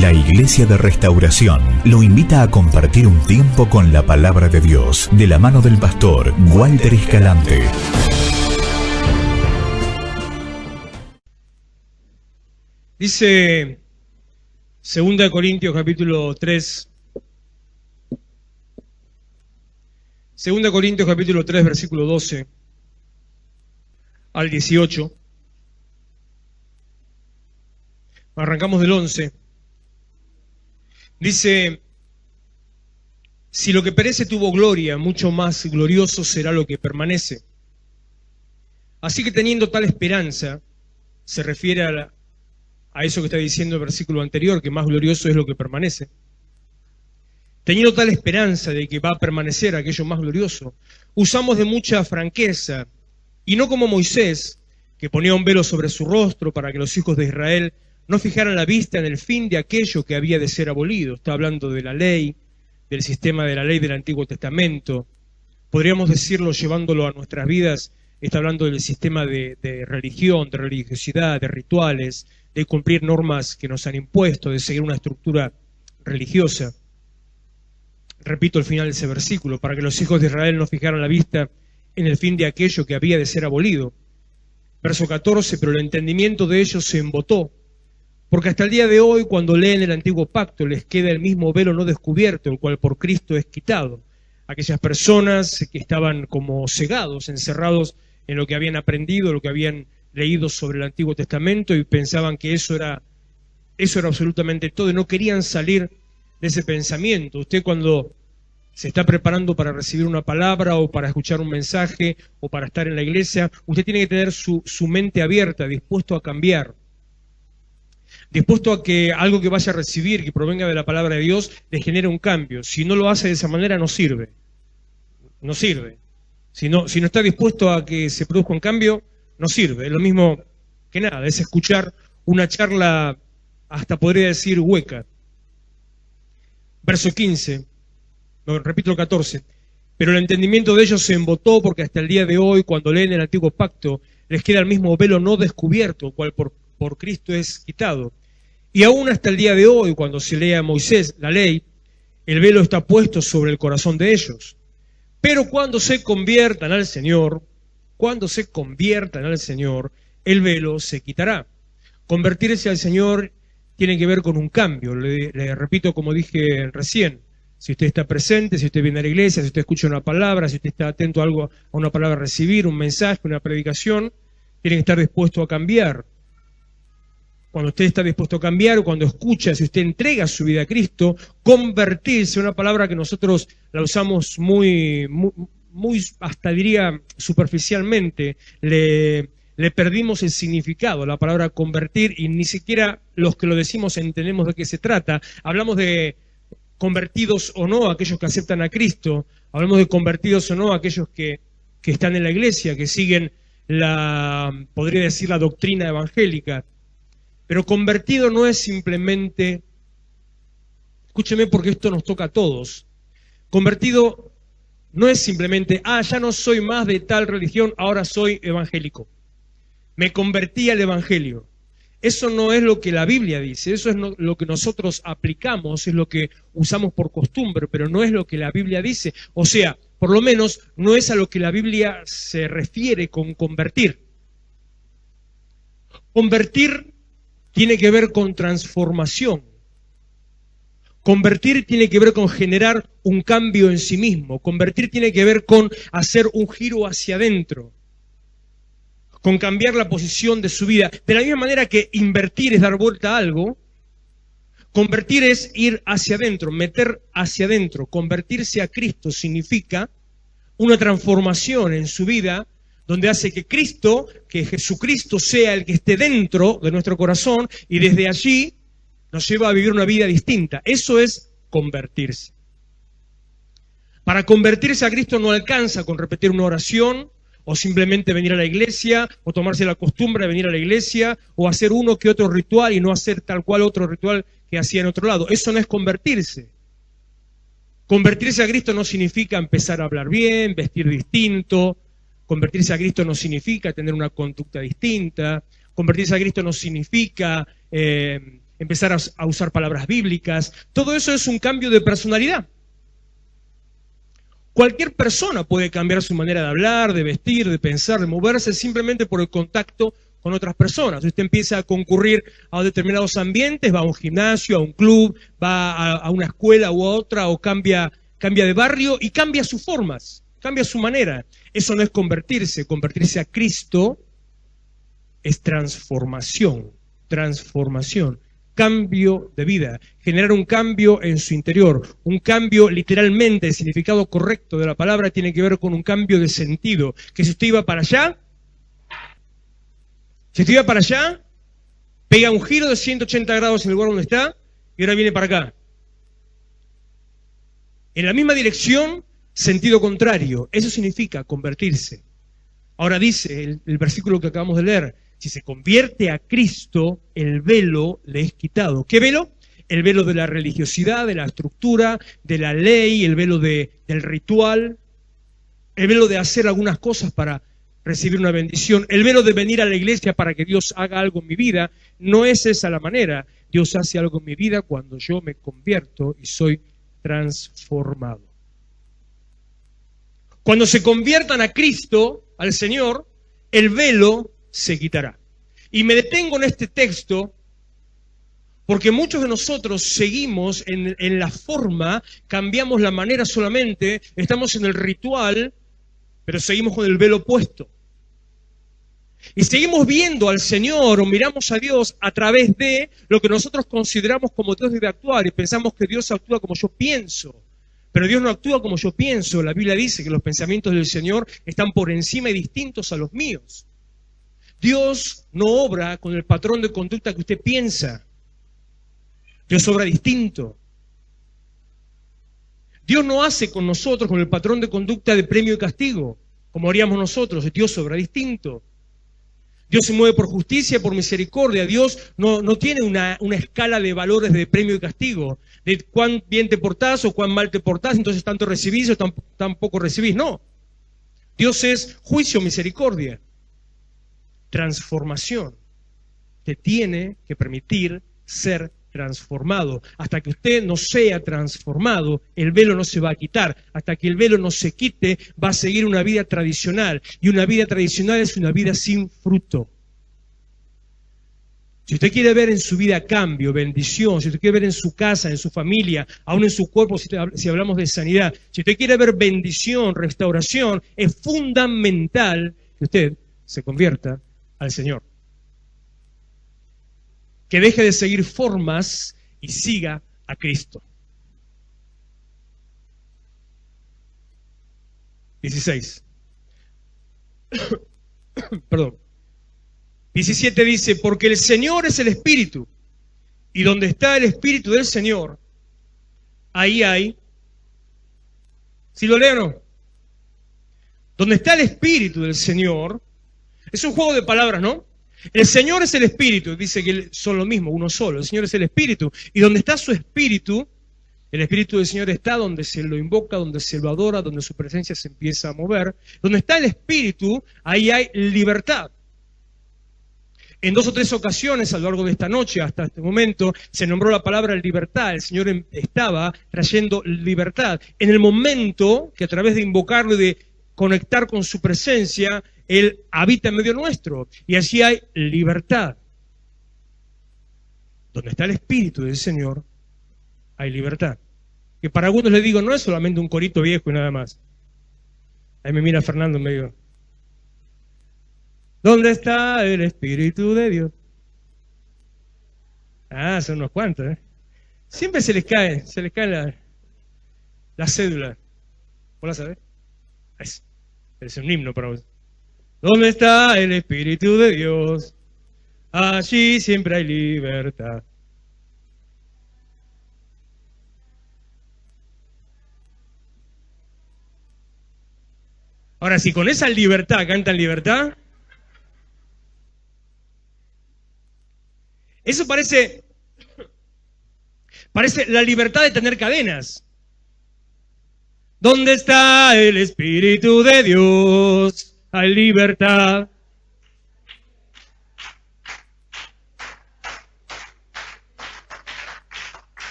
La Iglesia de Restauración lo invita a compartir un tiempo con la Palabra de Dios, de la mano del pastor Walter Escalante. Dice 2 Corintios capítulo 3, 2 Corintios capítulo 3, versículo 12 al 18. Arrancamos del 11. Dice: si lo que perece tuvo gloria, mucho más glorioso será lo que permanece. Así que teniendo tal esperanza, se refiere a eso que está diciendo el versículo anterior, que más glorioso es lo que permanece. Teniendo tal esperanza de que va a permanecer aquello más glorioso, usamos de mucha franqueza, y no como Moisés, que ponía un velo sobre su rostro para que los hijos de Israel no fijaran la vista en el fin de aquello que había de ser abolido. Está hablando de la ley, del sistema de la ley del Antiguo Testamento. Podríamos decirlo, llevándolo a nuestras vidas, está hablando del sistema de religión, de religiosidad, de rituales, de cumplir normas que nos han impuesto, de seguir una estructura religiosa. Repito el final de ese versículo: para que los hijos de Israel no fijaran la vista en el fin de aquello que había de ser abolido. Verso 14: pero el entendimiento de ellos se embotó, porque hasta el día de hoy, cuando leen el antiguo pacto, les queda el mismo velo no descubierto, el cual por Cristo es quitado. Aquellas personas que estaban como cegados, encerrados en lo que habían aprendido, lo que habían leído sobre el Antiguo Testamento, y pensaban que eso era absolutamente todo, y no querían salir de ese pensamiento. Usted, cuando se está preparando para recibir una palabra o para escuchar un mensaje o para estar en la iglesia, usted tiene que tener su mente abierta, dispuesto a cambiar, dispuesto a que algo que vaya a recibir, que provenga de la palabra de Dios, le genere un cambio. Si no lo hace de esa manera, no sirve. No sirve. Si no está dispuesto a que se produzca un cambio, no sirve. Es lo mismo que nada, es escuchar una charla, hasta podría decir hueca. Verso 15, no, repito el 14. Pero el entendimiento de ellos se embotó, porque hasta el día de hoy, cuando leen el antiguo pacto, les queda el mismo velo no descubierto, cual por Cristo es quitado. Y aún hasta el día de hoy, cuando se lee a Moisés la ley, el velo está puesto sobre el corazón de ellos. Pero cuando se conviertan al Señor, el velo se quitará. Convertirse al Señor tiene que ver con un cambio. Le repito, como dije recién: si usted está presente, si usted viene a la iglesia, si usted escucha una palabra, si usted está atento a una palabra a recibir, un mensaje, una predicación, tiene que estar dispuesto a cambiar. Cuando usted está dispuesto a cambiar, o cuando escucha, si usted entrega su vida a Cristo, convertirse, una palabra que nosotros la usamos muy hasta diría superficialmente, le perdimos el significado, la palabra convertir, y ni siquiera los que lo decimos entendemos de qué se trata. Hablamos de convertidos o no, aquellos que aceptan a Cristo; hablamos de convertidos o no, aquellos que están en la iglesia, que siguen podría decir, la doctrina evangélica. Pero convertido no es simplemente, escúcheme porque esto nos toca a todos, convertido no es simplemente: ya no soy más de tal religión, ahora soy evangélico, me convertí al evangelio. Eso no es lo que la Biblia dice, eso es lo que nosotros aplicamos, es lo que usamos por costumbre, pero no es lo que la Biblia dice. O sea, por lo menos no es a lo que la Biblia se refiere con convertir. Convertir tiene que ver con transformación. Convertir tiene que ver con generar un cambio en sí mismo. Convertir tiene que ver con hacer un giro hacia adentro, con cambiar la posición de su vida. De la misma manera que invertir es dar vuelta a algo, convertir es ir hacia adentro, meter hacia adentro. Convertirse a Cristo significa una transformación en su vida, donde hace que Jesucristo sea el que esté dentro de nuestro corazón, y desde allí nos lleva a vivir una vida distinta. Eso es convertirse. Para convertirse a Cristo no alcanza con repetir una oración, o simplemente venir a la iglesia, o tomarse la costumbre de venir a la iglesia, o hacer uno que otro ritual y no hacer tal cual otro ritual que hacía en otro lado. Eso no es convertirse. Convertirse a Cristo no significa empezar a hablar bien, vestir distinto. Convertirse a Cristo no significa tener una conducta distinta. Convertirse a Cristo no significa empezar a usar palabras bíblicas. Todo eso es un cambio de personalidad. Cualquier persona puede cambiar su manera de hablar, de vestir, de pensar, de moverse simplemente por el contacto con otras personas. Usted empieza a concurrir a determinados ambientes, va a un gimnasio, a un club, va a una escuela u otra, o cambia de barrio y cambia sus formas, cambia su manera. Eso no es convertirse. Convertirse a Cristo es transformación, cambio de vida, generar un cambio en su interior. Un cambio, literalmente, el significado correcto de la palabra tiene que ver con un cambio de sentido. Que si usted iba para allá, pega un giro de 180 grados en el lugar donde está y ahora viene para acá. En la misma dirección, sentido contrario. Eso significa convertirse. Ahora dice el versículo que acabamos de leer, si se convierte a Cristo, el velo le es quitado. ¿Qué velo? El velo de la religiosidad, de la estructura, de la ley, el velo del ritual, el velo de hacer algunas cosas para recibir una bendición, el velo de venir a la iglesia para que Dios haga algo en mi vida. No es esa la manera. Dios hace algo en mi vida cuando yo me convierto y soy transformado. Cuando se conviertan a Cristo, al Señor, el velo se quitará. Y me detengo en este texto porque muchos de nosotros seguimos en la forma, cambiamos la manera solamente, estamos en el ritual, pero seguimos con el velo puesto. Y seguimos viendo al Señor o miramos a Dios a través de lo que nosotros consideramos como Dios debe actuar y pensamos que Dios actúa como yo pienso. Pero Dios no actúa como yo pienso. La Biblia dice que los pensamientos del Señor están por encima y distintos a los míos. Dios no obra con el patrón de conducta que usted piensa. Dios obra distinto. Dios no hace con nosotros con el patrón de conducta de premio y castigo, como haríamos nosotros. Dios obra distinto. Dios se mueve por justicia, por misericordia. Dios no tiene una escala de valores de premio y castigo, de cuán bien te portás o cuán mal te portás, entonces tanto recibís o tan poco recibís. No. Dios es juicio, misericordia, transformación. Te tiene que permitir ser transformado. Hasta que usted no sea transformado, el velo no se va a quitar. Hasta que el velo no se quite, va a seguir una vida tradicional. Y una vida tradicional es una vida sin fruto. Si usted quiere ver en su vida cambio, bendición, si usted quiere ver en su casa, en su familia, aún en su cuerpo, si hablamos de sanidad, si usted quiere ver bendición, restauración, es fundamental que usted se convierta al Señor. Que deje de seguir formas y siga a Cristo. 16. Perdón. 17 dice, porque el Señor es el Espíritu, y donde está el Espíritu del Señor, ahí hay... ¿Sí lo leo o no? Donde está el Espíritu del Señor, es un juego de palabras, ¿no? El Señor es el Espíritu, dice que son lo mismo, uno solo. El Señor es el Espíritu. Y donde está su Espíritu, el Espíritu del Señor está donde se lo invoca, donde se lo adora, donde su presencia se empieza a mover. Donde está el Espíritu, ahí hay libertad. En 2 o 3 ocasiones a lo largo de esta noche, hasta este momento, se nombró la palabra libertad. El Señor estaba trayendo libertad. En el momento que a través de invocarlo y de conectar con su presencia, Él habita en medio nuestro, y allí hay libertad. Donde está el Espíritu del Señor, hay libertad. Que para algunos les digo, no es solamente un corito viejo y nada más. Ahí me mira Fernando medio. ¿Dónde está el Espíritu de Dios? Ah, son unos cuantos, ¿eh? Siempre se les cae la cédula. ¿Vos la sabés? Es un himno para vos. ¿Dónde está el Espíritu de Dios? Allí siempre hay libertad. Ahora, si con esa libertad cantan libertad, eso parece la libertad de tener cadenas. ¿Dónde está el Espíritu de Dios? Hay libertad.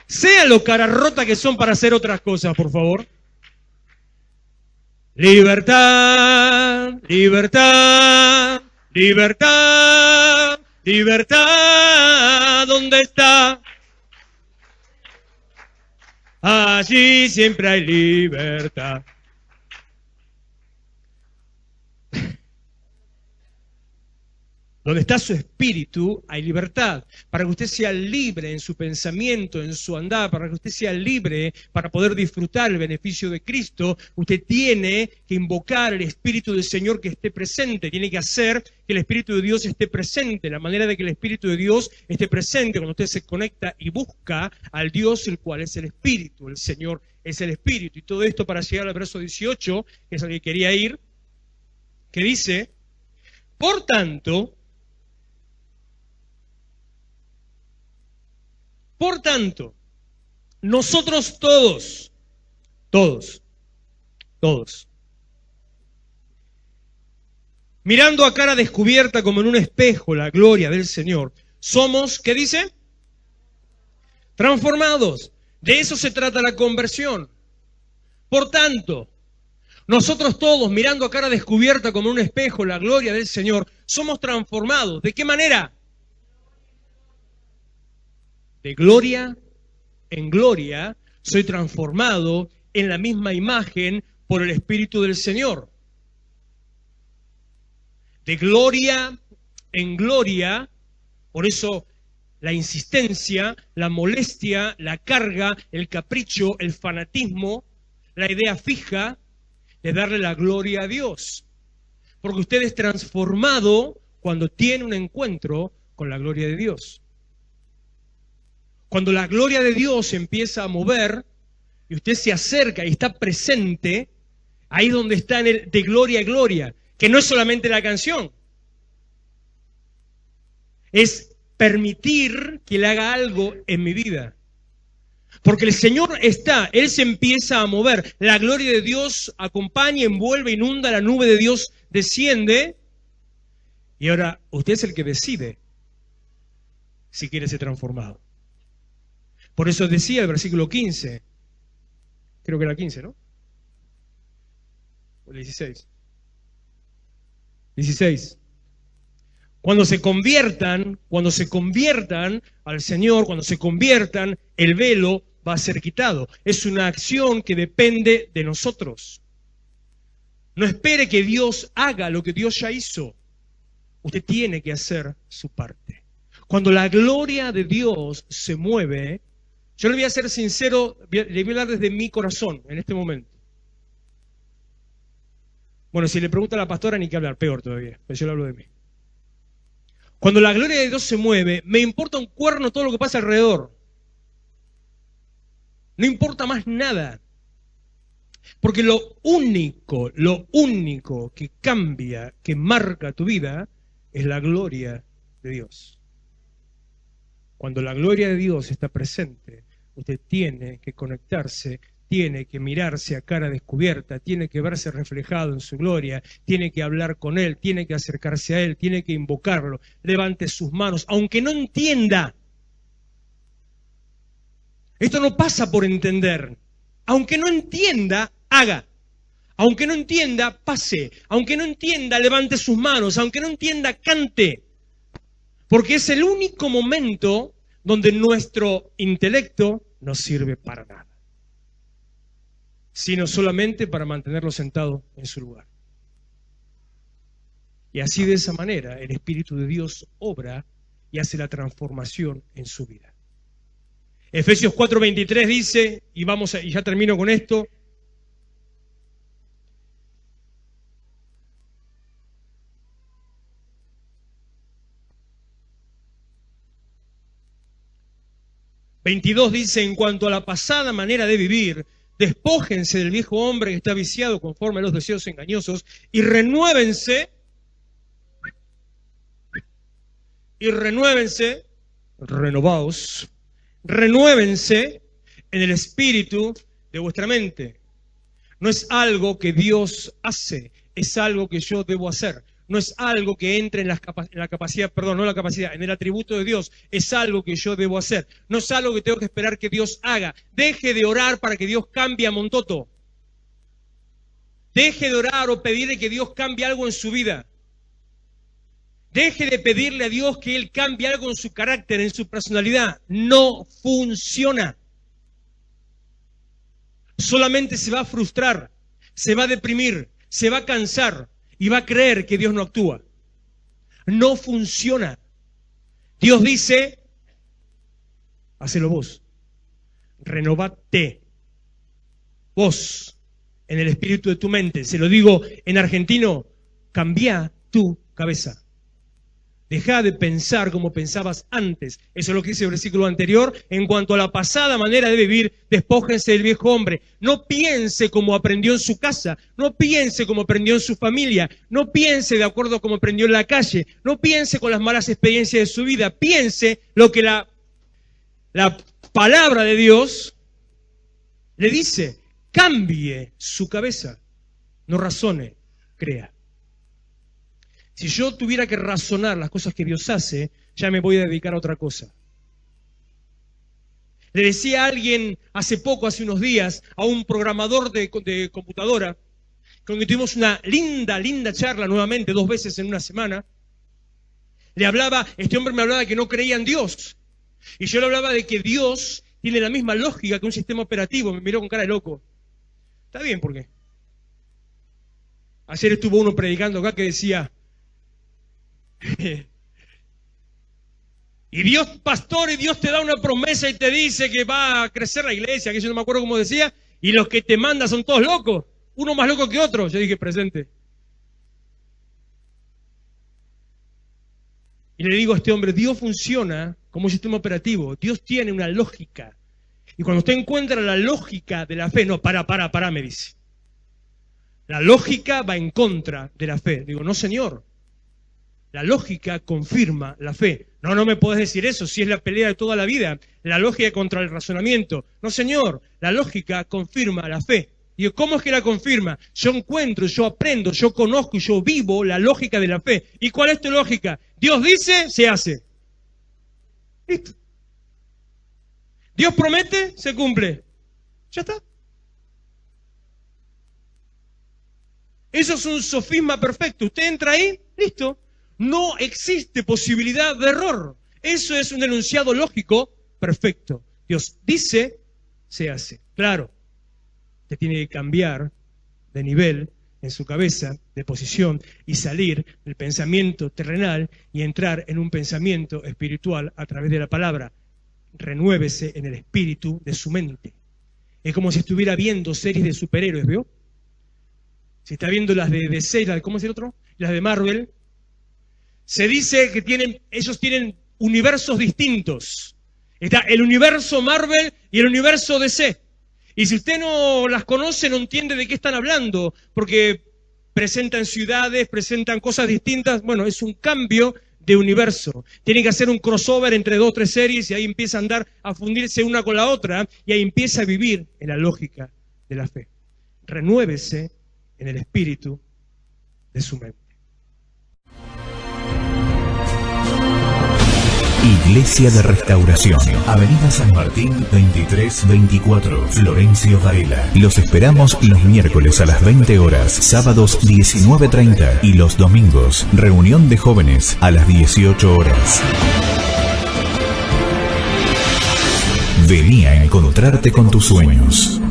Sean los cara rota que son para hacer otras cosas, por favor. Libertad, libertad, libertad, libertad, ¿dónde está? Allí siempre hay libertad. Donde está su espíritu, hay libertad. Para que usted sea libre en su pensamiento, en su andar, para que usted sea libre para poder disfrutar el beneficio de Cristo, usted tiene que invocar el Espíritu del Señor que esté presente. Tiene que hacer que el Espíritu de Dios esté presente. La manera de que el Espíritu de Dios esté presente, cuando usted se conecta y busca al Dios, el cual es el Espíritu. El Señor es el Espíritu. Y todo esto para llegar al verso 18, que es al que quería ir, que dice, por tanto, nosotros todos, mirando a cara descubierta como en un espejo la gloria del Señor, somos, ¿qué dice? Transformados. De eso se trata la conversión. Por tanto, nosotros todos, mirando a cara descubierta como en un espejo la gloria del Señor, somos transformados. ¿De qué manera? De gloria en gloria, soy transformado en la misma imagen por el Espíritu del Señor. De gloria en gloria, por eso la insistencia, la molestia, la carga, el capricho, el fanatismo, la idea fija de darle la gloria a Dios. Porque usted es transformado cuando tiene un encuentro con la gloria de Dios. Cuando la gloria de Dios empieza a mover y usted se acerca y está presente, ahí es donde está en el de gloria a gloria, que no es solamente la canción, es permitir que Él haga algo en mi vida. Porque el Señor está, Él se empieza a mover, la gloria de Dios acompaña, envuelve, inunda, la nube de Dios desciende, y ahora usted es el que decide si quiere ser transformado. Por eso decía el versículo 15, creo que era 15, ¿no? O 16. 16. Cuando se conviertan al Señor, cuando se conviertan, el velo va a ser quitado. Es una acción que depende de nosotros. No espere que Dios haga lo que Dios ya hizo. Usted tiene que hacer su parte. Cuando la gloria de Dios se mueve, yo le voy a ser sincero, le voy a hablar desde mi corazón en este momento. Bueno, si le pregunta a la pastora, ni que hablar, peor todavía, pero yo le hablo de mí. Cuando la gloria de Dios se mueve, me importa un cuerno todo lo que pasa alrededor. No importa más nada. Porque lo único que cambia, que marca tu vida, es la gloria de Dios. Cuando la gloria de Dios está presente, usted tiene que conectarse, tiene que mirarse a cara descubierta, tiene que verse reflejado en su gloria, tiene que hablar con Él, tiene que acercarse a Él, tiene que invocarlo, levante sus manos, aunque no entienda. Esto no pasa por entender. Aunque no entienda, haga. Aunque no entienda, pase. Aunque no entienda, levante sus manos. Aunque no entienda, cante. Porque es el único momento donde nuestro intelecto no sirve para nada, sino solamente para mantenerlo sentado en su lugar. Y así, de esa manera, el Espíritu de Dios obra y hace la transformación en su vida. Efesios 4:23 dice, y ya termino con esto, dice, en cuanto a la pasada manera de vivir, despójense del viejo hombre que está viciado conforme a los deseos engañosos y renuévense, renovaos, renuévense en el espíritu de vuestra mente. No es algo que Dios hace, es algo que yo debo hacer. no es algo que entre en la capacidad, perdón, no la capacidad, en el atributo de Dios, es algo que yo debo hacer, no es algo que tengo que esperar que Dios haga. Deje de orar para que Dios cambie a Montoto. Deje de orar o pedirle que Dios cambie algo en su vida. Deje de pedirle a Dios que Él cambie algo en su carácter, en su personalidad. No funciona. Solamente se va a frustrar, se va a deprimir, se va a cansar y va a creer que Dios no actúa. No funciona. Dios dice, hacelo vos. Renovate vos en el espíritu de tu mente. Se lo digo en argentino, cambia tu cabeza. Deja de pensar como pensabas antes. Eso es lo que dice el versículo anterior. En cuanto a la pasada manera de vivir, despójense del viejo hombre. No piense como aprendió en su casa. No piense como aprendió en su familia. No piense de acuerdo a como aprendió en la calle. No piense con las malas experiencias de su vida. Piense lo que la palabra de Dios le dice. Cambie su cabeza. No razone, crea. Si yo tuviera que razonar las cosas que Dios hace, ya me voy a dedicar a otra cosa. Le decía a alguien hace unos días, a un programador de computadora, con quien tuvimos una linda charla nuevamente, 2 veces en una semana. Este hombre me hablaba de que no creía en Dios. Y yo le hablaba de que Dios tiene la misma lógica que un sistema operativo. Me miró con cara de loco. Está bien, ¿por qué? Ayer estuvo uno predicando acá que decía... Y Dios, pastor, y Dios te da una promesa y te dice que va a crecer la iglesia, que yo no me acuerdo cómo decía, y los que te mandan son todos locos, uno más loco que otro. Yo dije, presente. Y le digo a este hombre, Dios funciona como un sistema operativo, Dios tiene una lógica. Y cuando usted encuentra la lógica de la fe, no, para, me dice. La lógica va en contra de la fe. Digo, no, señor. La lógica confirma la fe. No me podés decir eso, si es la pelea de toda la vida. La lógica contra el razonamiento. No, señor, la lógica confirma la fe. Digo, ¿cómo es que la confirma? Yo encuentro, yo aprendo, yo conozco y yo vivo la lógica de la fe. ¿Y cuál es tu lógica? Dios dice, se hace. Listo. Dios promete, se cumple. Ya está. Eso es un sofisma perfecto. Usted entra ahí, listo. No existe posibilidad de error. Eso es un enunciado lógico perfecto. Dios dice, se hace. Claro, usted tiene que cambiar de nivel en su cabeza, de posición, y salir del pensamiento terrenal y entrar en un pensamiento espiritual a través de la palabra. Renuévese en el espíritu de su mente. Es como si estuviera viendo series de superhéroes, ¿vio? Si está viendo las de DC, ¿cómo es el otro? Las de Marvel. Se dice que ellos tienen universos distintos. Está el universo Marvel y el universo DC. Y si usted no las conoce, no entiende de qué están hablando, porque presentan ciudades, presentan cosas distintas. Bueno, es un cambio de universo. Tienen que hacer un crossover entre 2 o 3 series y ahí empieza a fundirse una con la otra y ahí empieza a vivir en la lógica de la fe. Renuévese en el espíritu de su mente. Iglesia de Restauración, Avenida San Martín 2324, Florencio Varela. Los esperamos los miércoles a las 20 horas, sábados 19:30 y los domingos, reunión de jóvenes a las 18 horas. Vení a encontrarte con tus sueños.